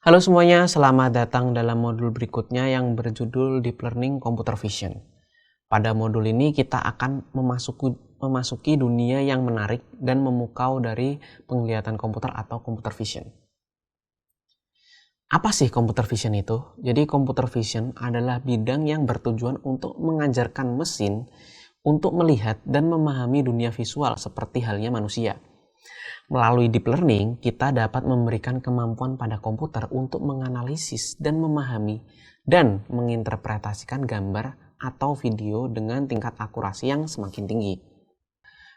Halo semuanya, selamat datang dalam modul berikutnya yang berjudul Deep Learning Computer Vision. Pada modul ini kita akan memasuki dunia yang menarik dan memukau dari penglihatan komputer atau computer vision. Apa sih computer vision itu? Jadi computer vision adalah bidang yang bertujuan untuk mengajarkan mesin untuk melihat dan memahami dunia visual seperti halnya manusia. Melalui deep learning, kita dapat memberikan kemampuan pada komputer untuk menganalisis dan memahami dan menginterpretasikan gambar atau video dengan tingkat akurasi yang semakin tinggi.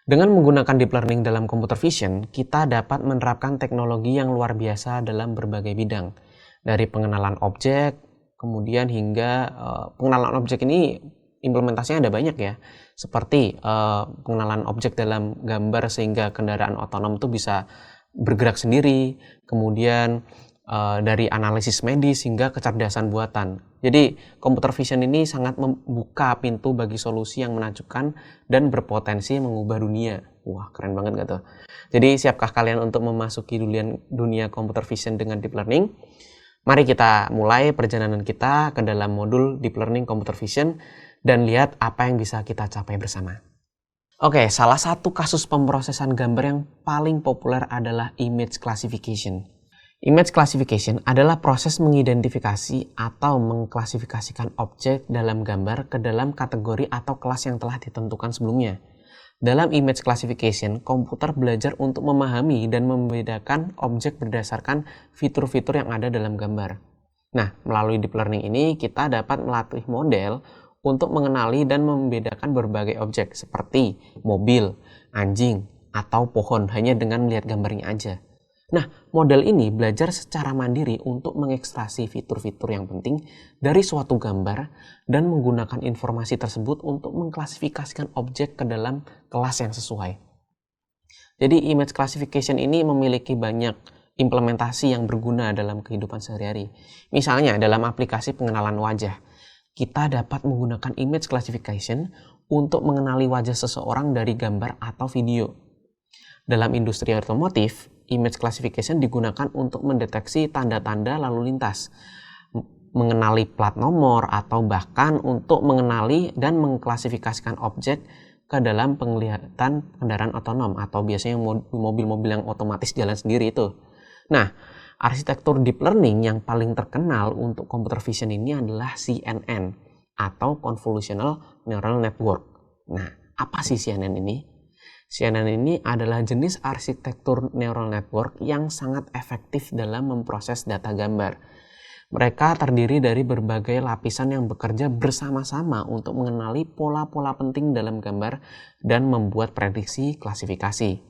Dengan menggunakan deep learning dalam computer vision, kita dapat menerapkan teknologi yang luar biasa dalam berbagai bidang. Dari pengenalan objek, kemudian hingga pengenalan objek ini implementasinya ada banyak ya, seperti pengenalan objek dalam gambar sehingga kendaraan otonom itu bisa bergerak sendiri, kemudian dari analisis medis hingga kecerdasan buatan. Jadi computer vision ini sangat membuka pintu bagi solusi yang menakjubkan dan berpotensi mengubah dunia. Wah, keren banget gak tuh? Jadi siapkah kalian untuk memasuki dunia computer vision dengan deep learning? Mari kita mulai perjalanan kita ke dalam modul deep learning computer vision dan lihat apa yang bisa kita capai bersama. Oke, salah satu kasus pemrosesan gambar yang paling populer adalah image classification. Image classification adalah proses mengidentifikasi atau mengklasifikasikan objek dalam gambar ke dalam kategori atau kelas yang telah ditentukan sebelumnya. Dalam image classification, komputer belajar untuk memahami dan membedakan objek berdasarkan fitur-fitur yang ada dalam gambar. Nah, melalui deep learning ini kita dapat melatih model untuk mengenali dan membedakan berbagai objek seperti mobil, anjing, atau pohon hanya dengan melihat gambarnya aja. Nah, model ini belajar secara mandiri untuk mengekstraksi fitur-fitur yang penting dari suatu gambar dan menggunakan informasi tersebut untuk mengklasifikasikan objek ke dalam kelas yang sesuai. Jadi image classification ini memiliki banyak implementasi yang berguna dalam kehidupan sehari-hari. Misalnya dalam aplikasi pengenalan wajah, kita dapat menggunakan image classification untuk mengenali wajah seseorang dari gambar atau video. Dalam industri otomotif, image classification digunakan untuk mendeteksi tanda-tanda lalu lintas, mengenali plat nomor, atau bahkan untuk mengenali dan mengklasifikasikan objek ke dalam penglihatan kendaraan otonom atau biasanya mobil-mobil yang otomatis jalan sendiri itu. Nah, arsitektur deep learning yang paling terkenal untuk computer vision ini adalah CNN atau Convolutional Neural Network. Nah, apa sih CNN ini? CNN ini adalah jenis arsitektur neural network yang sangat efektif dalam memproses data gambar. Mereka terdiri dari berbagai lapisan yang bekerja bersama-sama untuk mengenali pola-pola penting dalam gambar dan membuat prediksi klasifikasi.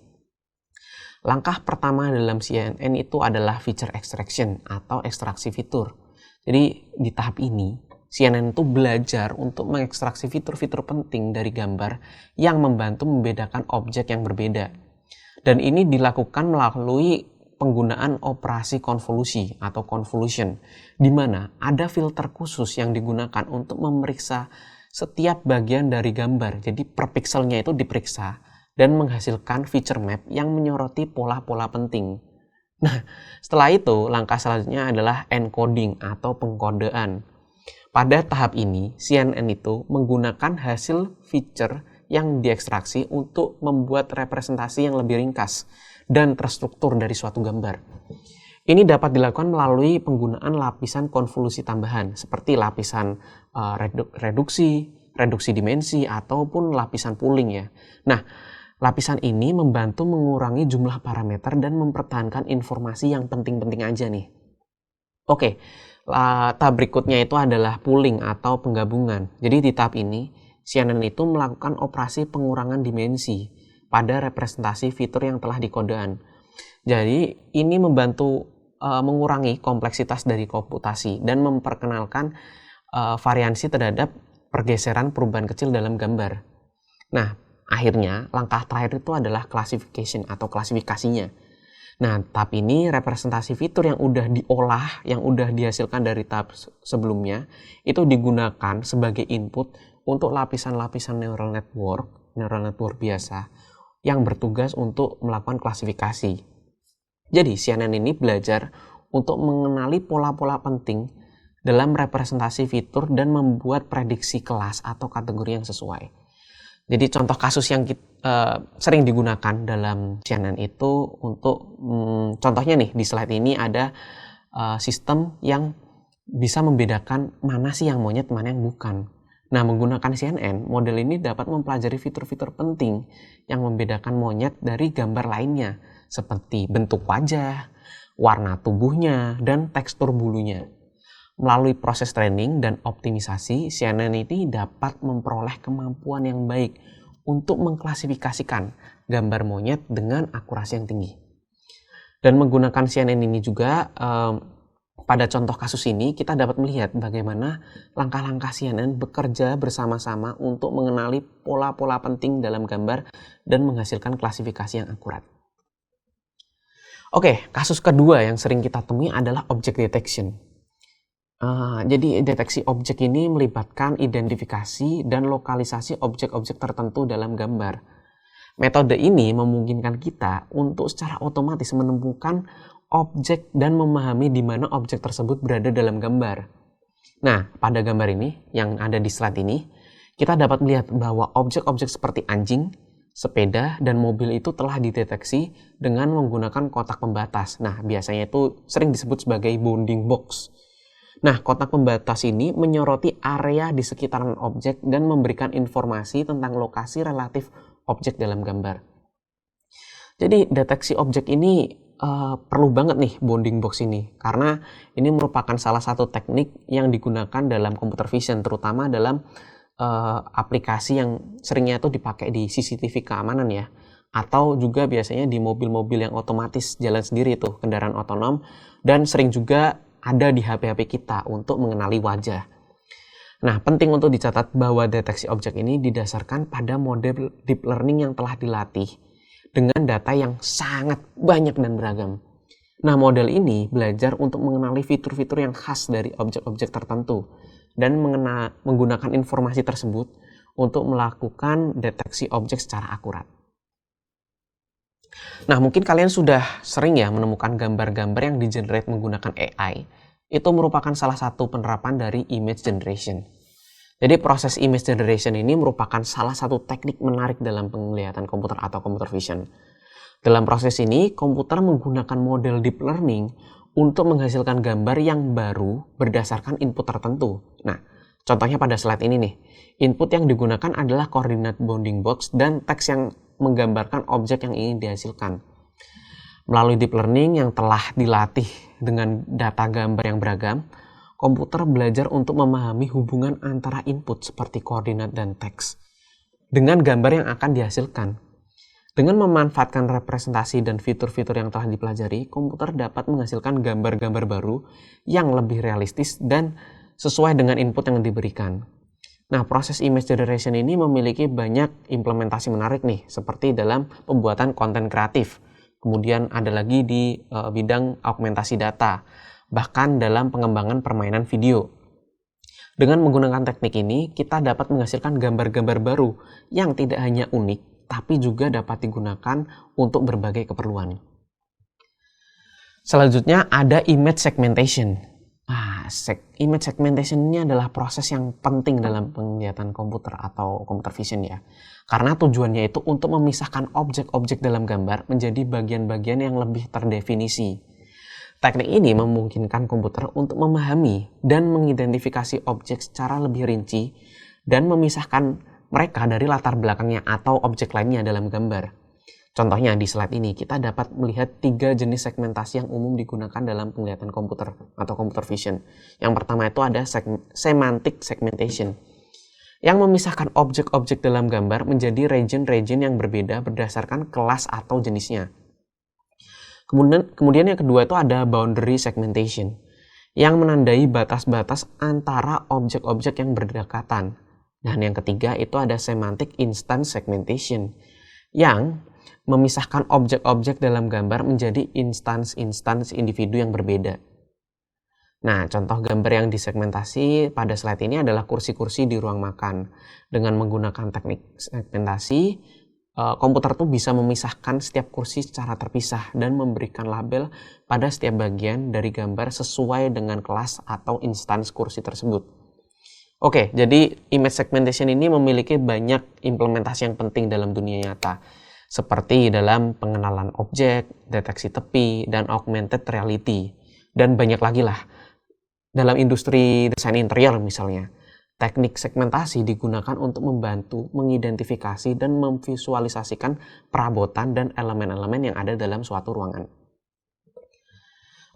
Langkah pertama dalam CNN itu adalah feature extraction atau ekstraksi fitur. Jadi di tahap ini, CNN itu belajar untuk mengekstraksi fitur-fitur penting dari gambar yang membantu membedakan objek yang berbeda. Dan ini dilakukan melalui penggunaan operasi konvolusi atau convolution, di mana ada filter khusus yang digunakan untuk memeriksa setiap bagian dari gambar. Jadi per pixelnya itu diperiksa dan menghasilkan feature map yang menyoroti pola-pola penting. Nah, setelah itu langkah selanjutnya adalah encoding atau pengkodean. Pada tahap ini, CNN itu menggunakan hasil feature yang diekstraksi untuk membuat representasi yang lebih ringkas dan terstruktur dari suatu gambar. Ini dapat dilakukan melalui penggunaan lapisan konvolusi tambahan seperti lapisan reduksi dimensi, ataupun lapisan pooling ya. Nah, lapisan ini membantu mengurangi jumlah parameter dan mempertahankan informasi yang penting-penting aja nih. Oke, tahap berikutnya itu adalah pooling atau penggabungan. Jadi di tahap ini, CNN itu melakukan operasi pengurangan dimensi pada representasi fitur yang telah dikodean. Jadi ini membantu mengurangi kompleksitas dari komputasi dan memperkenalkan variansi terhadap pergeseran perubahan kecil dalam gambar. Nah, akhirnya langkah terakhir itu adalah classification atau klasifikasinya. Nah, tahap ini representasi fitur yang udah diolah, yang udah dihasilkan dari tahap sebelumnya, itu digunakan sebagai input untuk lapisan-lapisan neural network biasa, yang bertugas untuk melakukan klasifikasi. Jadi CNN ini belajar untuk mengenali pola-pola penting dalam representasi fitur dan membuat prediksi kelas atau kategori yang sesuai. Jadi contoh kasus yang sering digunakan dalam CNN itu untuk contohnya nih di slide ini ada sistem yang bisa membedakan mana sih yang monyet, mana yang bukan. Nah, menggunakan CNN, model ini dapat mempelajari fitur-fitur penting yang membedakan monyet dari gambar lainnya, seperti bentuk wajah, warna tubuhnya, dan tekstur bulunya. Melalui proses training dan optimisasi, CNN ini dapat memperoleh kemampuan yang baik untuk mengklasifikasikan gambar monyet dengan akurasi yang tinggi. Dan menggunakan CNN ini juga, pada contoh kasus ini kita dapat melihat bagaimana langkah-langkah CNN bekerja bersama-sama untuk mengenali pola-pola penting dalam gambar dan menghasilkan klasifikasi yang akurat. Oke, kasus kedua yang sering kita temui adalah object detection. Jadi deteksi objek ini melibatkan identifikasi dan lokalisasi objek-objek tertentu dalam gambar. Metode ini memungkinkan kita untuk secara otomatis menemukan objek dan memahami di mana objek tersebut berada dalam gambar. Nah, pada gambar ini yang ada di slide ini, kita dapat melihat bahwa objek-objek seperti anjing, sepeda, dan mobil itu telah dideteksi dengan menggunakan kotak pembatas. Nah, biasanya itu sering disebut sebagai bounding box. Nah, kotak pembatas ini menyoroti area di sekitaran objek dan memberikan informasi tentang lokasi relatif objek dalam gambar. Jadi, deteksi objek ini perlu banget nih bounding box ini, karena ini merupakan salah satu teknik yang digunakan dalam computer vision, terutama dalam aplikasi yang seringnya itu dipakai di CCTV keamanan ya, atau juga biasanya di mobil-mobil yang otomatis jalan sendiri itu, kendaraan otonom, dan sering juga ada di HP-HP kita untuk mengenali wajah. Nah, penting untuk dicatat bahwa deteksi objek ini didasarkan pada model deep learning yang telah dilatih dengan data yang sangat banyak dan beragam. Nah, model ini belajar untuk mengenali fitur-fitur yang khas dari objek-objek tertentu dan menggunakan informasi tersebut untuk melakukan deteksi objek secara akurat. Nah, mungkin kalian sudah sering ya menemukan gambar-gambar yang di-generate menggunakan AI. Itu merupakan salah satu penerapan dari image generation. Jadi proses image generation ini merupakan salah satu teknik menarik dalam penglihatan komputer atau computer vision. Dalam proses ini, komputer menggunakan model deep learning untuk menghasilkan gambar yang baru berdasarkan input tertentu. Nah, contohnya pada slide ini nih. Input yang digunakan adalah koordinat bounding box dan teks yang menggambarkan objek yang ingin dihasilkan. Melalui deep learning yang telah dilatih dengan data gambar yang beragam, komputer belajar untuk memahami hubungan antara input seperti koordinat dan teks dengan gambar yang akan dihasilkan. Dengan memanfaatkan representasi dan fitur-fitur yang telah dipelajari, komputer dapat menghasilkan gambar-gambar baru yang lebih realistis dan sesuai dengan input yang diberikan. Nah, proses image generation ini memiliki banyak implementasi menarik nih, seperti dalam pembuatan konten kreatif. Kemudian ada lagi di bidang augmentasi data, bahkan dalam pengembangan permainan video. Dengan menggunakan teknik ini, kita dapat menghasilkan gambar-gambar baru yang tidak hanya unik, tapi juga dapat digunakan untuk berbagai keperluan. Selanjutnya ada image segmentation. Image segmentation ini adalah proses yang penting dalam penglihatan komputer atau computer vision ya. Karena tujuannya itu untuk memisahkan objek-objek dalam gambar menjadi bagian-bagian yang lebih terdefinisi. Teknik ini memungkinkan komputer untuk memahami dan mengidentifikasi objek secara lebih rinci dan memisahkan mereka dari latar belakangnya atau objek lainnya dalam gambar. Contohnya di slide ini kita dapat melihat 3 jenis segmentasi yang umum digunakan dalam penglihatan komputer atau computer vision. Yang pertama itu ada semantic segmentation yang memisahkan objek-objek dalam gambar menjadi region-region yang berbeda berdasarkan kelas atau jenisnya. Kemudian yang kedua itu ada boundary segmentation yang menandai batas-batas antara objek-objek yang berdekatan. Dan yang ketiga itu ada semantic instance segmentation yang memisahkan objek-objek dalam gambar menjadi instance-instance individu yang berbeda. Nah, contoh gambar yang disegmentasi pada slide ini adalah kursi-kursi di ruang makan. Dengan menggunakan teknik segmentasi, komputer tuh bisa memisahkan setiap kursi secara terpisah dan memberikan label pada setiap bagian dari gambar sesuai dengan kelas atau instansi kursi tersebut. Oke, jadi image segmentation ini memiliki banyak implementasi yang penting dalam dunia nyata, seperti dalam pengenalan objek, deteksi tepi, dan augmented reality, dan banyak lagi lah. Dalam industri desain interior misalnya, teknik segmentasi digunakan untuk membantu mengidentifikasi dan memvisualisasikan perabotan dan elemen-elemen yang ada dalam suatu ruangan.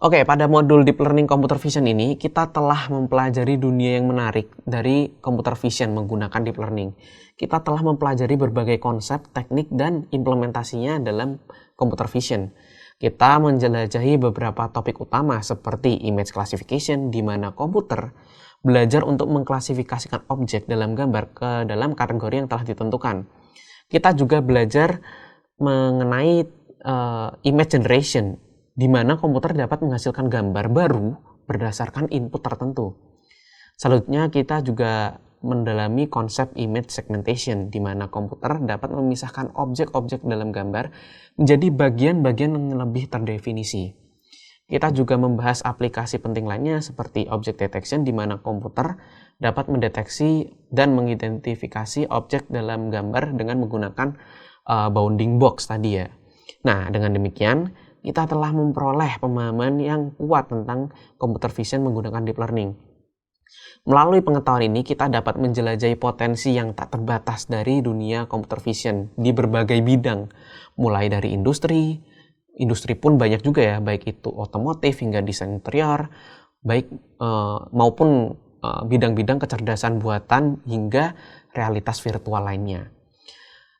Oke, pada modul Deep Learning Computer Vision ini, kita telah mempelajari dunia yang menarik dari Computer Vision menggunakan Deep Learning. Kita telah mempelajari berbagai konsep, teknik, dan implementasinya dalam Computer Vision. Kita menjelajahi beberapa topik utama seperti image classification, di mana komputer belajar untuk mengklasifikasikan objek dalam gambar ke dalam kategori yang telah ditentukan. Kita juga belajar mengenai image generation, di mana komputer dapat menghasilkan gambar baru berdasarkan input tertentu. Selanjutnya kita juga mendalami konsep image segmentation, di mana komputer dapat memisahkan objek-objek dalam gambar menjadi bagian-bagian yang lebih terdefinisi. Kita juga membahas aplikasi penting lainnya seperti object detection, di mana komputer dapat mendeteksi dan mengidentifikasi objek dalam gambar dengan menggunakan bounding box tadi ya. Nah, dengan demikian kita telah memperoleh pemahaman yang kuat tentang computer vision menggunakan deep learning. Melalui pengetahuan ini kita dapat menjelajahi potensi yang tak terbatas dari dunia computer vision di berbagai bidang, mulai dari industri pun banyak juga ya, baik itu otomotif hingga desain interior, maupun bidang-bidang kecerdasan buatan hingga realitas virtual lainnya.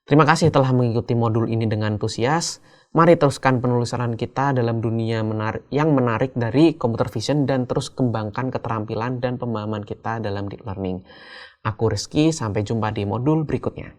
Terima kasih telah mengikuti modul ini dengan antusias. Mari teruskan penelusuran kita dalam dunia yang menarik dari computer vision dan terus kembangkan keterampilan dan pemahaman kita dalam deep learning. Aku Rizky, sampai jumpa di modul berikutnya.